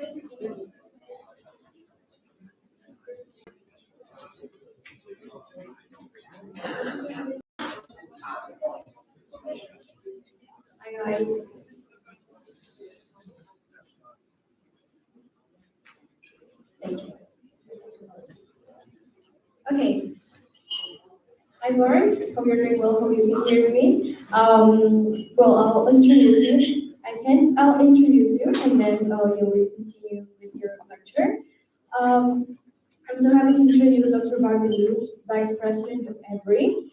Hi guys. Thank you. Okay. Hi Mark. Hope you're doing well. Hope you can hear me. Well, I'll introduce you. I'll introduce you, and then you will continue with your lecture. Um, I'm so happy to introduce Dr. Bargani, Vice President of EBRI.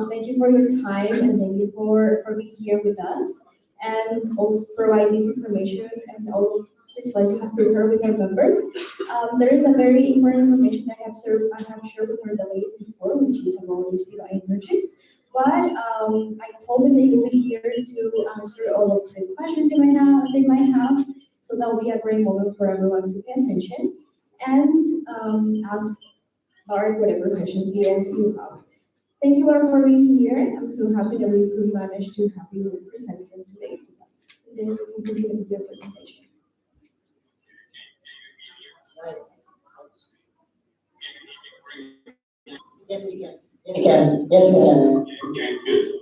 Thank you for your time and thank you for being here with us and also provide this information and all of the slides you have prepared with our members. There is a very important information I have shared with our delegates before, which is about the CELA internships. But I told them that you will be here to answer all of the questions they might have, so that will be a great moment for everyone to pay attention and ask Bart whatever questions you have. Thank you all for being here. I'm so happy that we could manage to have you presenting today with us. And then we can continue with your presentation. Yes, we can. Yes, we can. Yes, we can. Okay, good.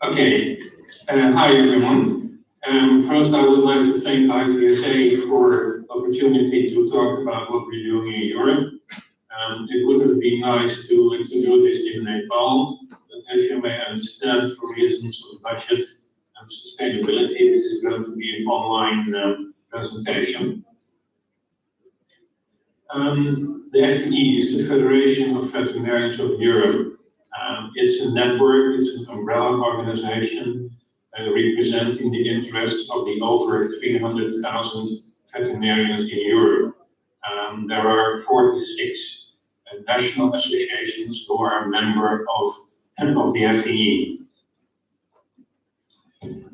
Okay, hi everyone. First, I would like to thank IVSA for the opportunity to talk about what we're doing in Europe. It would have been nice to do this in Nepal, but as you may understand, for reasons of budget and sustainability, this is going to be an online presentation. The FE is the Federation of Veterinarians of Europe. It's a network, it's an umbrella organization representing the interests of the over 300,000 veterinarians in Europe. There are 46 national associations who are a member of the FE.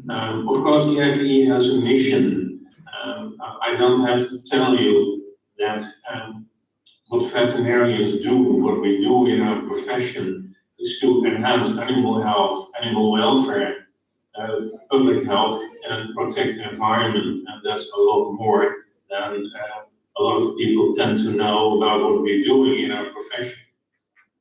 Of course, the FE has a mission. I don't have to tell you that what veterinarians do, what we do in our profession, is to enhance animal health, animal welfare, public health, and protect the environment. And that's a lot more than a lot of people tend to know about what we're doing in our profession.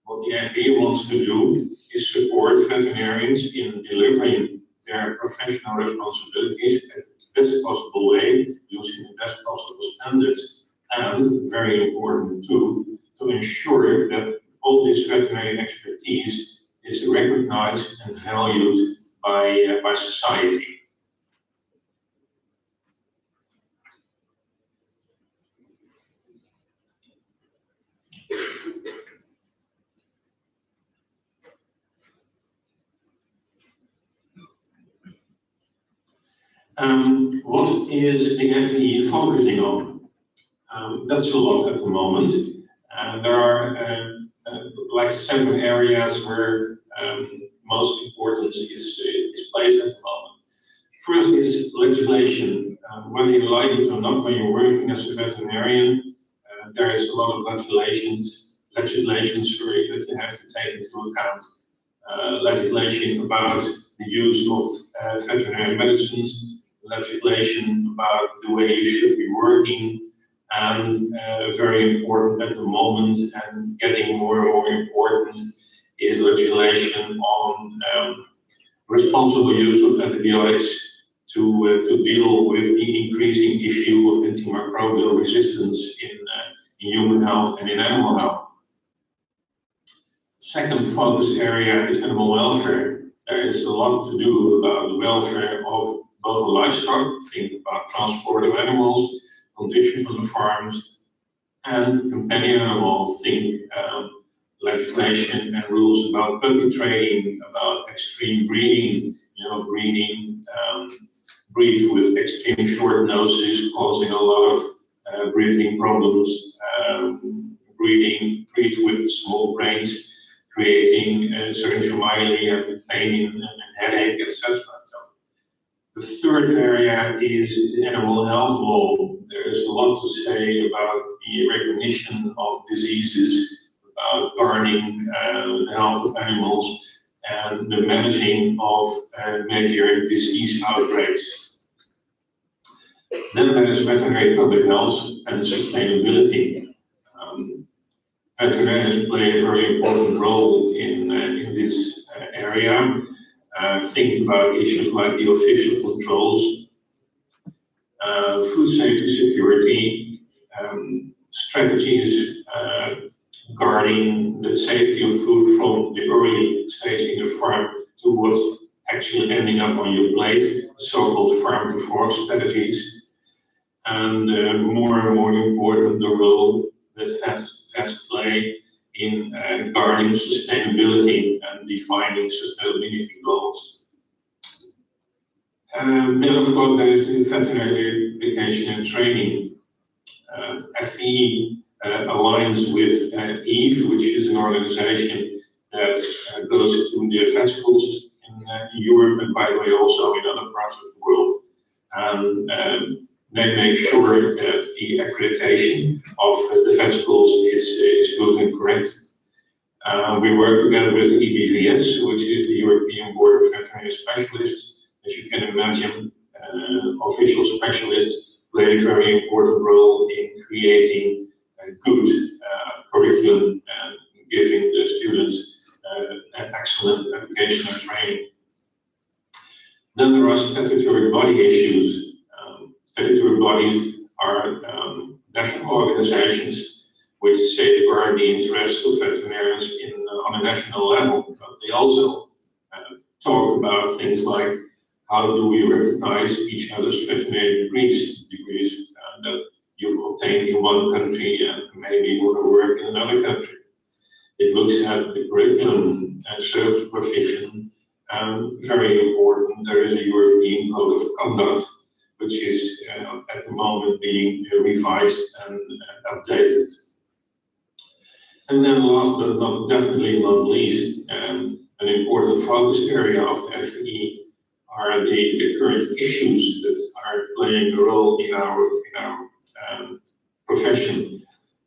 What the FE wants to do is support veterinarians in delivering their professional responsibilities in the best possible way, using the best possible standards, and very important too, to ensure that all this veterinary expertise is recognized and valued by society. What is the FE focusing on? That's a lot at the moment. There are like 7 areas where most importance is placed at the moment. First is legislation. Whether you like it or not, when you're working as a veterinarian, there is a lot of legislation that you have to take into account. Legislation about the use of veterinary medicines, legislation about the way you should be working, and very important at the moment and getting more and more important is legislation on responsible use of antibiotics to deal with the increasing issue of antimicrobial resistance in human health and in animal health. Second focus area is animal welfare. There is a lot to do about the welfare of both livestock, think about transport of animals, conditions on the farms, and companion animals, think legislation and rules about puppy trading, about extreme breeding, breeds with extreme short noses causing a lot of breathing problems, breeds with small brains creating syringomyelia, pain and headache, etc. So The third area is the animal health law. There is a lot to say about the recognition of diseases, about guarding the health of animals, and the managing of major disease outbreaks. Then there is veterinary public health and sustainability. Veterinarians play a very important role in this area. Think about issues like the official controls, food safety, security, strategies guarding the safety of food from the early stage in the farm to what's actually ending up on your plate, so-called farm-to-fork strategies. And more and more important, the role that vets play in guarding sustainability and defining sustainability goals. Then, of course, there is the veterinary education and training. FVE aligns with EVE, which is an organization that goes to the vet schools in Europe and, by the way, also in other parts of the world. And they make sure that the accreditation of the vet schools is good and correct. We work together with the IVSA, which is the European Board of Veterinary Specialists. As you can imagine, official specialists play a very important role in creating a good curriculum and giving the students an excellent education and training. Then there are statutory body issues. Statutory bodies are national organizations which safeguard the interests of veterinarians on a national level. But they also talk about things like how do we recognize each other's veterinary degrees that you've obtained in one country and maybe you want to work in another country. It looks at the curriculum and service provision. Very important, there is a European Code of Conduct, which is at the moment being revised and updated. And then last but definitely not least, an important focus area of the FVE are the current issues that are playing a role in our profession.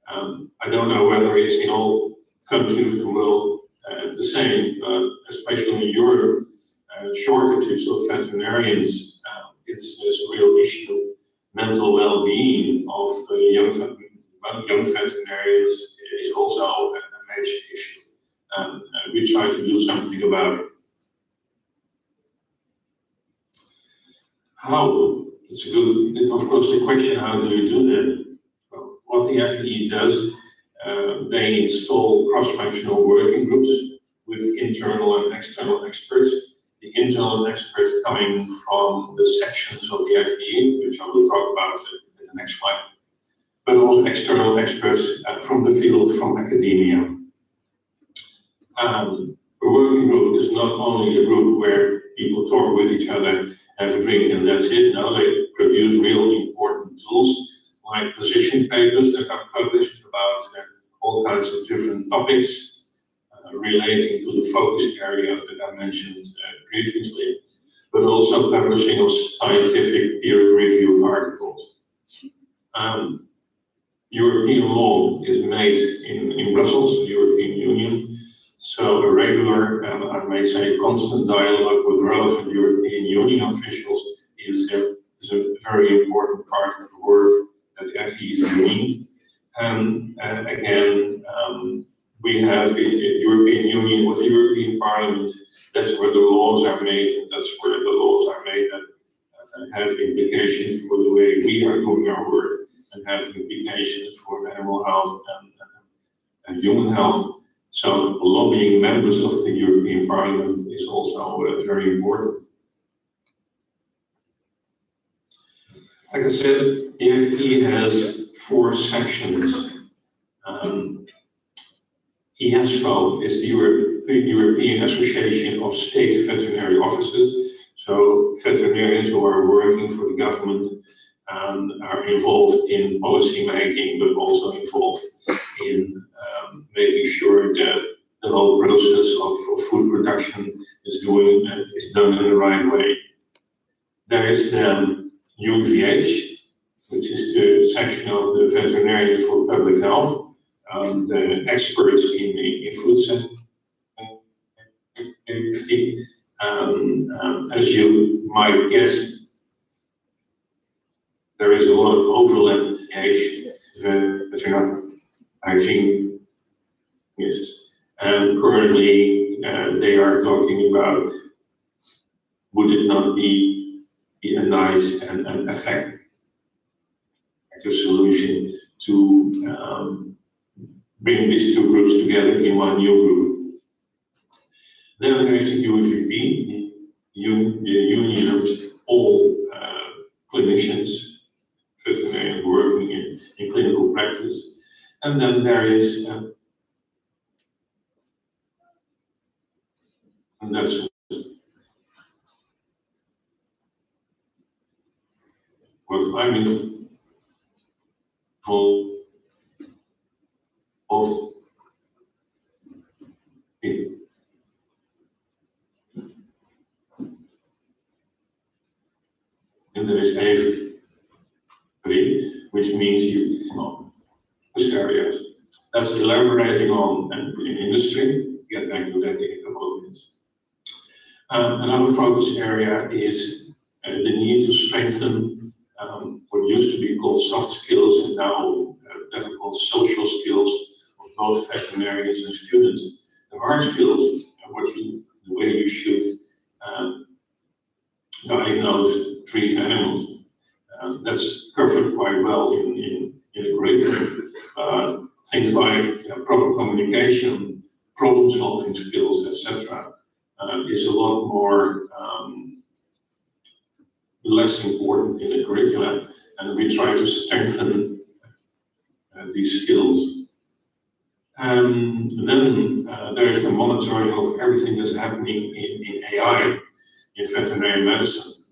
I don't know whether it's in all countries of the world the same, but especially in Europe, shortages of veterinarians is a real issue. Mental well-being of young veterinarians is also a major issue. We try to do something about it. How? It's of course the question, how do you do that? Well, what the FVE does, they install cross-functional working groups with internal and external experts. The internal experts coming from the sections of the FVE, which I will talk about in the next slide, but also external experts from the field, from academia. A working group is not only a group where people talk with each other, have a drink, and that's it. No, they produce really important tools like position papers that are published about all kinds of different topics relating to the focus areas that I mentioned previously, but also publishing of scientific peer-reviewed articles. European law is made in Brussels, the European Union, so a regular, I may say constant dialogue with relevant European Union officials is a very important part of the work that the FVE is doing. And again, we have the European Union with the European Parliament. That's where the laws are made, and that's where the laws are made that have implications for the way we are doing our work and have implications for animal health and human health. So lobbying members of the European Parliament is also very important. Like I said, the FVE has 4 sections. EASFO is the European Association of State Veterinary Officers, so veterinarians who are working for the government and are involved in policy making, but also involved in making sure that the whole process of food production is done in the right way. There is the UVH, which is the section of the Veterinarians for Public Health, the experts in food safety. As you might guess, there is a lot of overlap in veterinary hygiene. Yes. And currently they are talking about, would it not be a nice and effective solution to bring these two groups together in one new group. Then there is the UVP, the union of all clinicians, veterinarians working in clinical practice. And then there is, and that's what I'm involved in. And there is AVRI, which means you know those areas. That's elaborating on in industry. Get back to that in a couple of minutes. Another focus area is the need to strengthen what used to be called soft skills and now that are called social skills of both veterinarians and students. The hard skills, the way you should diagnose, treat animals. That's covered quite well in the curriculum. Things like proper communication, problem-solving skills, etc., is a lot more less important in the curriculum, and we try to strengthen these skills. Then there is the monitoring of everything that's happening in AI, in veterinary medicine.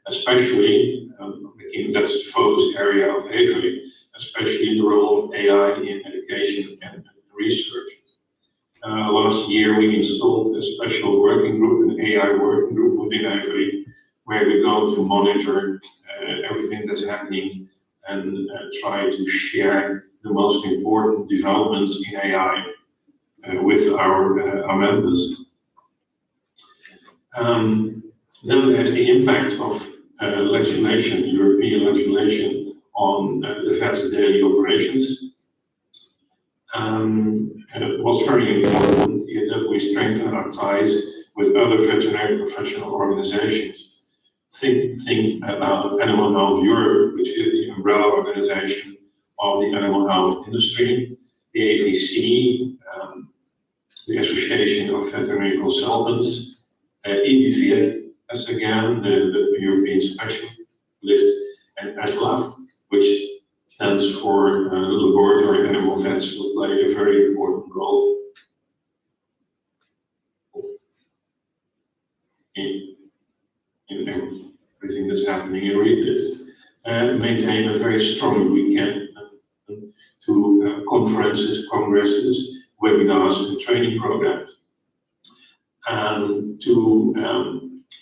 Especially, again, that's the focus area of AVRI, especially the role of AI in education and research. Last year we installed a special working group, an AI working group within AVRI, where we go to monitor everything that's happening and try to share the most important developments in AI with our members. Then there's the impact of legislation, European legislation, on the vet's daily operations. What's very important is that we strengthen our ties with other veterinary professional organizations. Think about Animal Health Europe, which is the umbrella organization of the animal health industry, the IVSA, the Association of Veterinary Consultants, IVSA, as again, the European Specialist, and ASLAF, which stands for Laboratory Animal Vets, will play a very important role in everything that's happening in REITs, and maintain a very strong weekend to conferences, congresses, webinars, and training programs. And to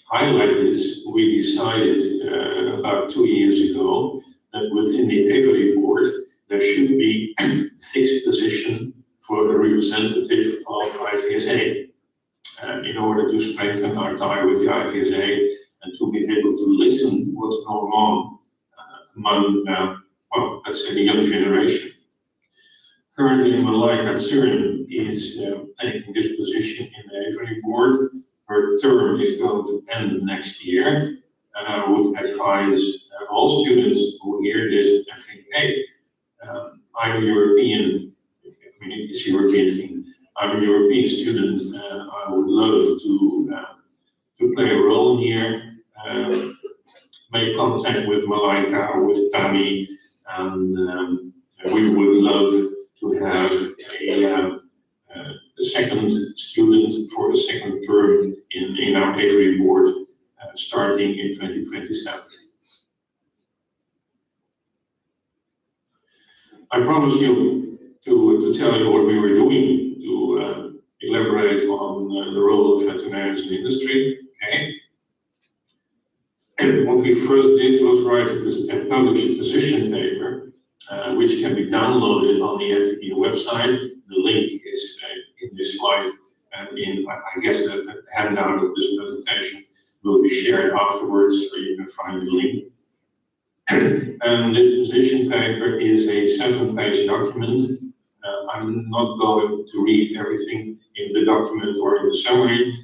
highlight this, we decided about 2 years ago that within the AVRI board there should be a fixed position for a representative of IVSA in order to strengthen our tie with the IVSA and to be able to listen what's going on among, well, let's say the young generation. Currently, Malaika Tsurin is taking this position in the AVRI board. Her term is going to end next year, and I would advise all students who hear this and think, hey, I'm a European, I mean, it's a European thing, I'm a European student, I would love to play a role here, make contact with Malaika or with Tani, and we would love to have a second student for a second term in our AVRI board starting in 2027. I promised you to tell you what we were doing to elaborate on the role of veterinarians in the industry. Okay. what we first did was write and publish a position paper, which can be downloaded on the FE website. The link is in this slide, and I guess the handout of this presentation will be shared afterwards, so you can find the link. And this position paper is a 7-page document. I'm not going to read everything in the document or in the summary,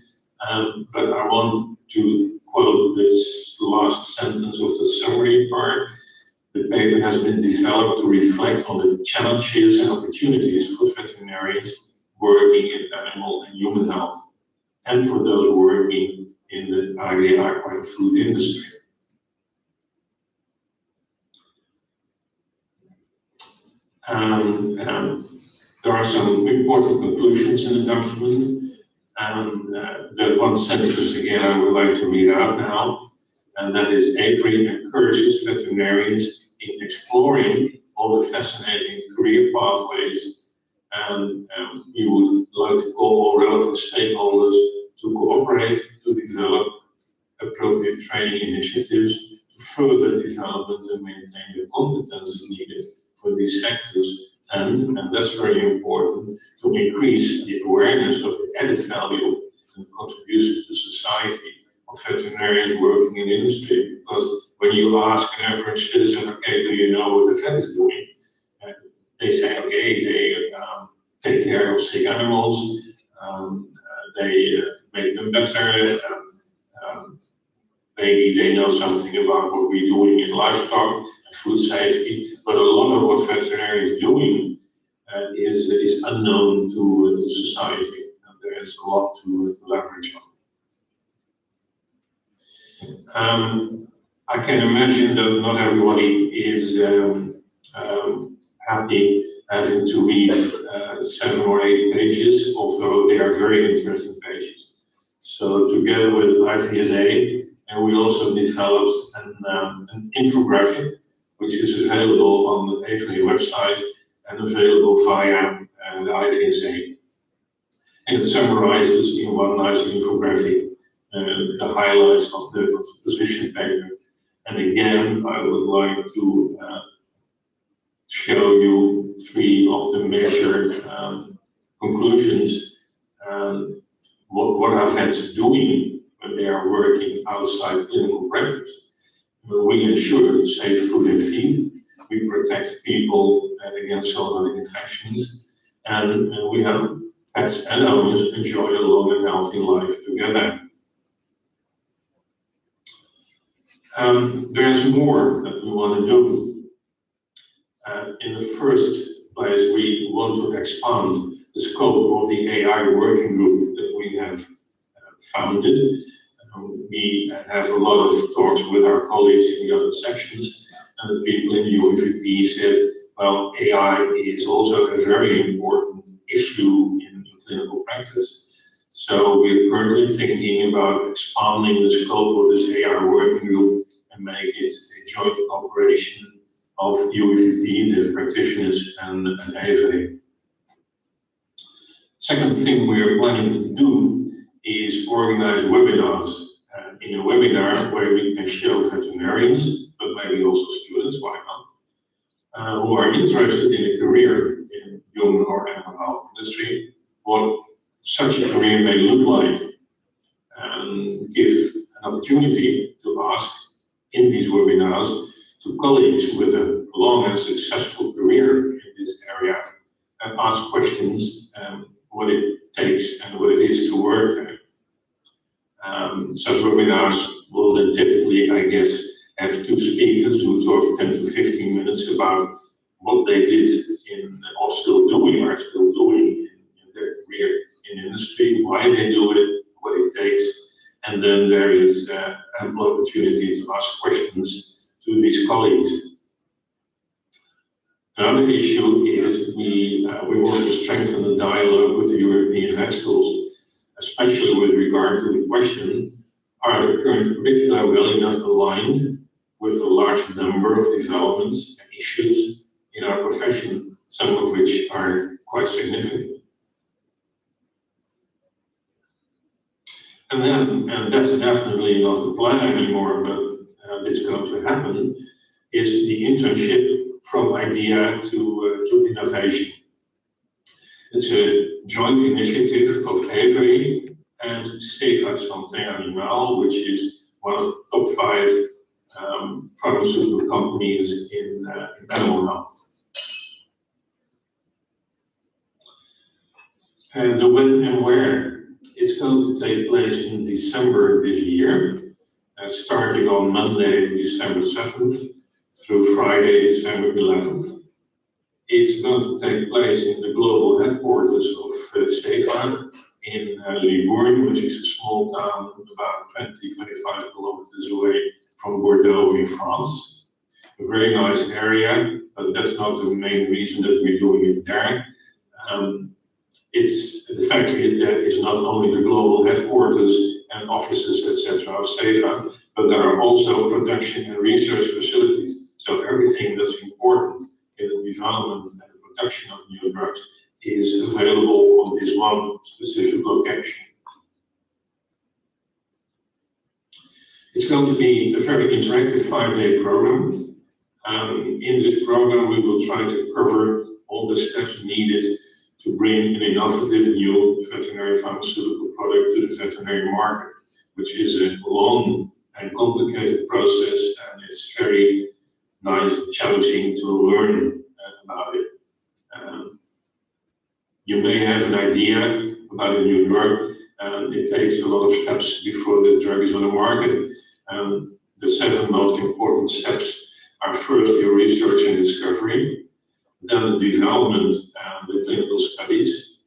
but I want to quote this last sentence of the summary part. The paper has been developed to reflect on the challenges and opportunities for veterinarians working in animal and human health, and for those working in the agri food industry. There are some important conclusions in the document, and there's one sentence again I would like to read out now, and that is: AVRI encourages veterinarians in exploring all the fascinating career pathways, and we would like to call all relevant stakeholders to cooperate to develop appropriate training initiatives to further development and maintain the competences needed for these sectors, and that's very important, to increase the awareness of the added value and contributions to society of veterinarians working in industry. Because when you ask an average citizen, okay, do you know what the vet is doing? They say, okay, they take care of sick animals, they make them better, maybe they know something about what we're doing in livestock and food safety, but a lot of what veterinary is doing is unknown to society, and there's a lot to leverage on. I can imagine that not everybody is happy having to read 7 or 8 pages, although they are very interesting pages. So together with IVSA, and we also developed an infographic, which is available on the AVRI website and available via the IVSA. And it summarizes in one nice infographic the highlights of the position paper. And again, I would like to show you 3 of the major conclusions. What are vets doing when they are working outside clinical practice? We ensure safe food and feed. We protect people against zoonotic infections, and we have pets and owners enjoy a long and healthy life together. There's more that we want to do. In the first place, we want to expand the scope of the AI working group that we have founded. We have a lot of talks with our colleagues in the other sections, and the people in the UVP said, well, AI is also a very important issue in clinical practice. So we're currently thinking about expanding the scope of this AI working group and make it a joint cooperation of UVP, the practitioners, and AVRI. Second thing we are planning to do is organize webinars. In a webinar where we can show veterinarians, but maybe also students, why not, who are interested in a career in human or animal health industry, what such a career may look like, and give an opportunity to ask in these webinars to colleagues with a long and successful career in this area, and ask questions, what it takes and what it is to work there. Such webinars will then typically, I guess, have 2 speakers who talk 10 to 15 minutes about what they did or still doing in their career in industry, why they do it, what it takes, and then there is ample opportunity to ask questions to these colleagues. Another issue is we want to strengthen the dialogue with the European vet schools, especially with regard to the question, are the current curricula well enough aligned with the large number of developments and issues in our profession, some of which are quite significant. And that's definitely not the plan anymore, but that's going to happen is the internship from idea to innovation. It's a joint initiative of IVSA and CEFA Santé Animal, which is one of the top 5 pharmaceutical companies in animal health. The when and where is going to take place in December this year, starting on Monday, December 7th, through Friday, December 11th. It's going to take place in the global headquarters of CEFA in Libourne, which is a small town about 20-25 kilometers away from Bordeaux in France. A very nice area, but that's not the main reason that we're doing it there. It's the fact that it's not only the global headquarters and offices, etc., of CEFA, but there are also production and research facilities. So everything that's important in the development and the production of new drugs is available on this one specific location. It's going to be a very interactive 5-day program. In this program, we will try to cover all the steps needed to bring an innovative new veterinary pharmaceutical product to the veterinary market, which is a long and complicated process, and it's very nice and challenging to learn about it. You may have an idea about a new drug, and it takes a lot of steps before the drug is on the market. The 7 most important steps are first your research and discovery, then the development and the clinical studies.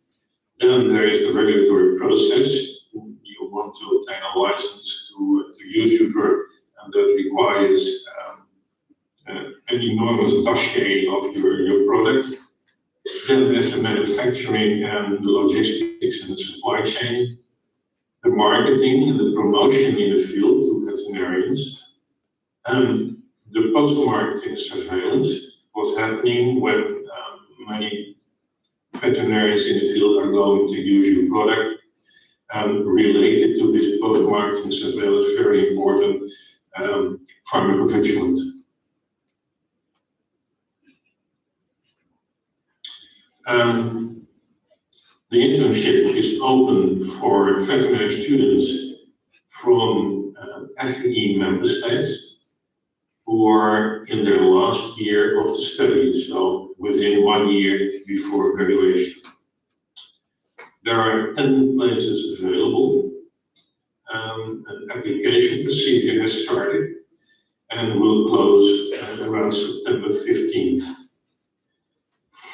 Then there is the regulatory process. You want to obtain a license to use your drug, and that requires an enormous dossier of your product. Then there's the manufacturing and the logistics and the supply chain, the marketing and the promotion in the field to veterinarians, and the post-marketing surveillance, what's happening when many veterinarians in the field are going to use your product. And related to this post-marketing surveillance, very important, pharmacovigilance. The internship is open for veterinary students from FEE member states who are in their last year of the study, so within 1 year before graduation. There are 10 places available. An application procedure has started and will close around September 15th.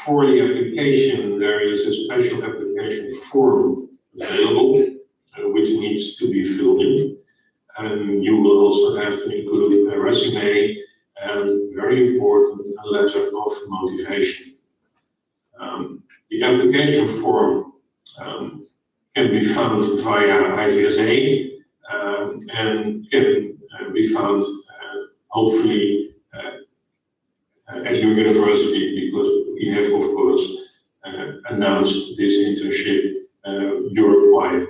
For the application, there is a special application form available, which needs to be filled in. And you will also have to include a resume and, very important, a letter of motivation. The application form can be found via IVSA and can be found hopefully at your university, because we have, of course, announced this internship Europe-wide.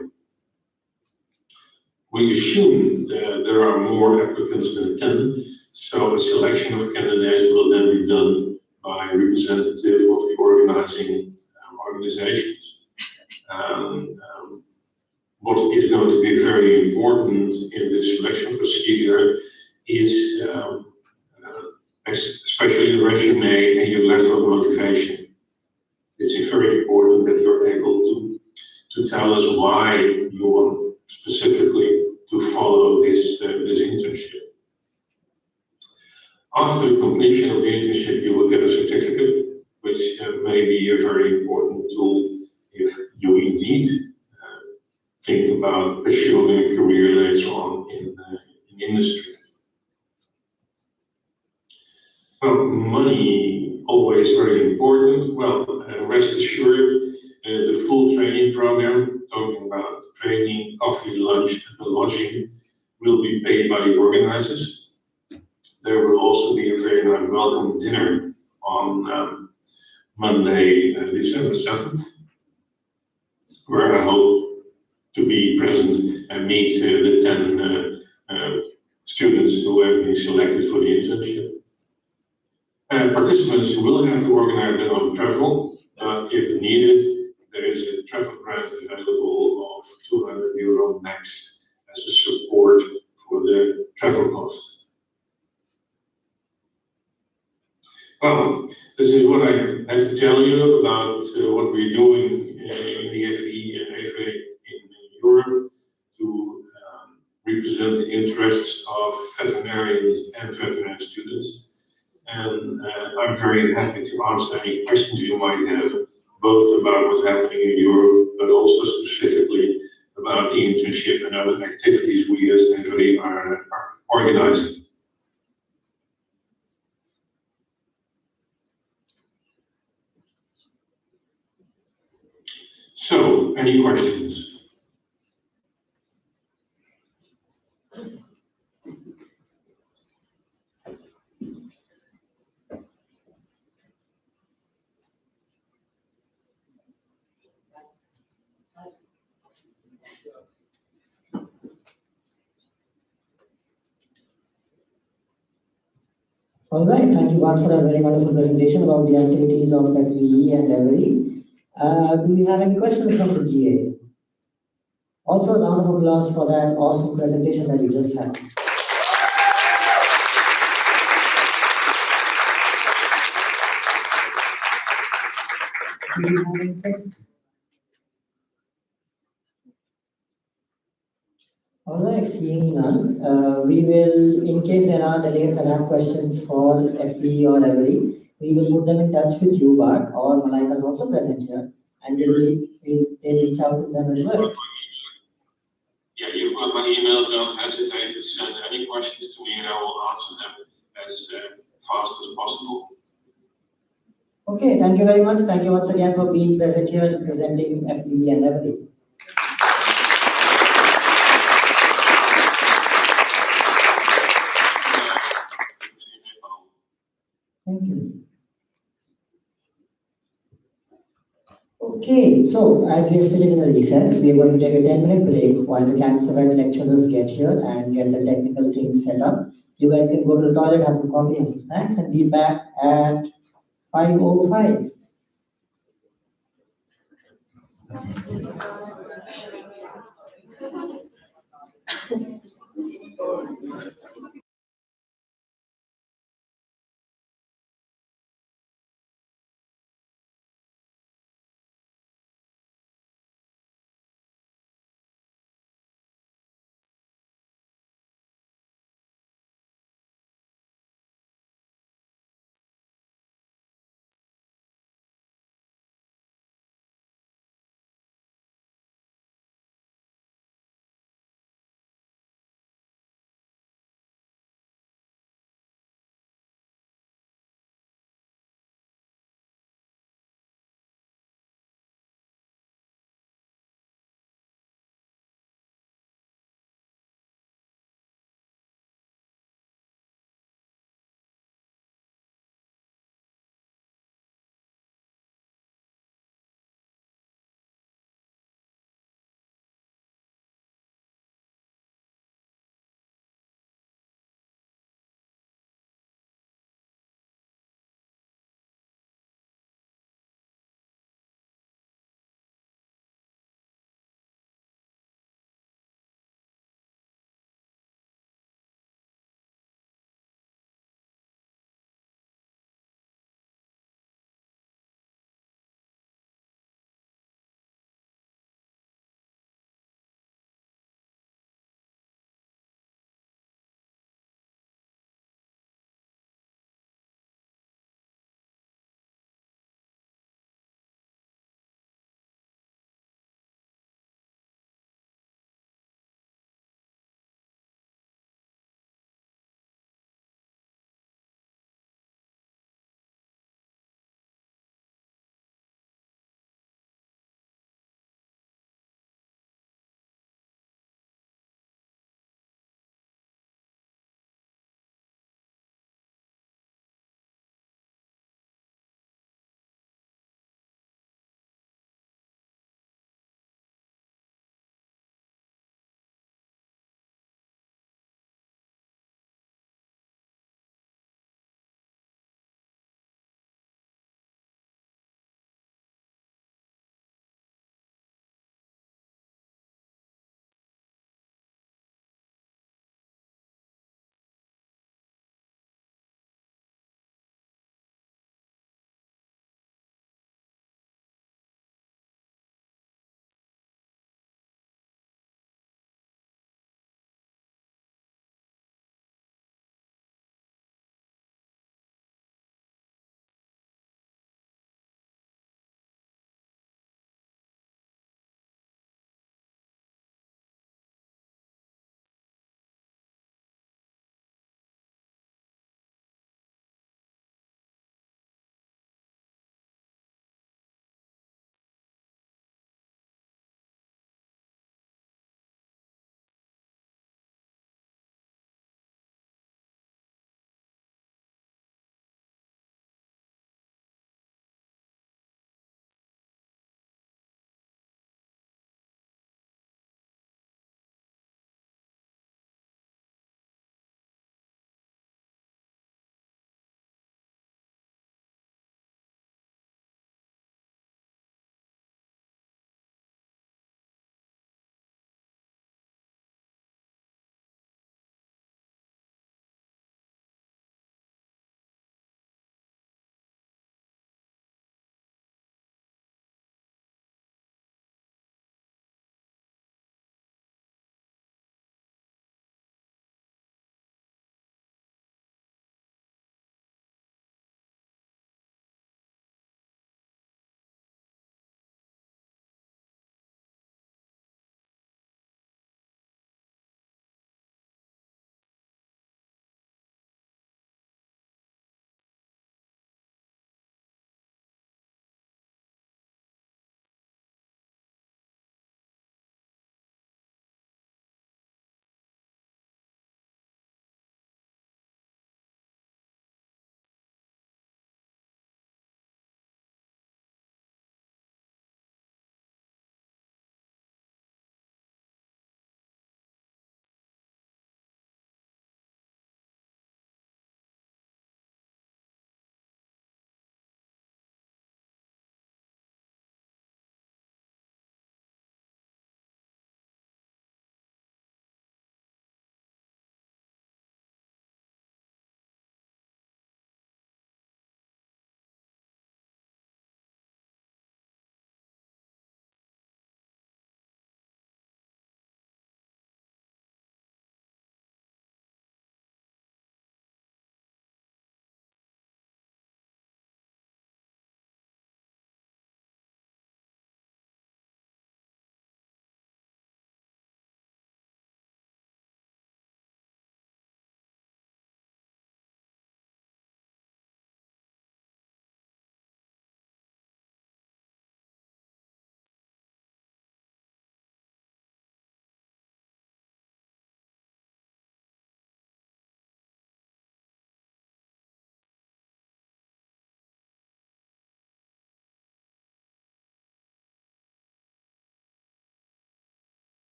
We assume that there are more applicants than 10, so a selection of candidates will then be done by representatives of the organizing organizations. What is going to be very important in this selection procedure is especially the resume and your letter of motivation. It's very important that you're able to tell us why you want specifically to follow this internship. After completion of the internship, you will get a certificate, which may be a very important tool if you indeed think about pursuing a career later on in industry. Well, money, always very important. Well, rest assured, the full training program, talking about training, coffee, lunch, and lodging, will be paid by the organizers. There will also be a very nice welcome dinner on Monday, December 7th, where I hope to be present and meet the 10 students who have been selected for the internship. Participants will have to organize their own travel. If needed, there is a travel grant available of €200 max as a support for the travel costs. Well, this is what I had to tell you about what we're doing in the FE and FA in Europe to represent the interests of veterinarians and veterinary students. And I'm very happy to answer any questions you might have, both about what's happening in Europe, but also specifically about the internship and other activities we as FA are organizing. So, any questions? All right, thank you, Bart, for a very wonderful presentation about the activities of FVE and Every. Do we have any questions from the GA? Also, a round of applause for that awesome presentation that you just had. Do you have any questions? All right, seeing none, we will, in case there are delays that have questions for FE or Every, we will put them in touch with you, Bart, or Malaika is also present here, and they'll reach out to them as well. Yeah, you've got my email. Don't hesitate to send any questions to me, and I will answer them as fast as possible. Okay, thank you very much. Thank you once again for being present here and presenting FE and Every. Thank you. Okay, so as we are still in the recess, we are going to take a 10-minute break while the cancer vet lecturers get here and get the technical things set up. You guys can go to the toilet, have some coffee and some snacks, and be back at 5:05.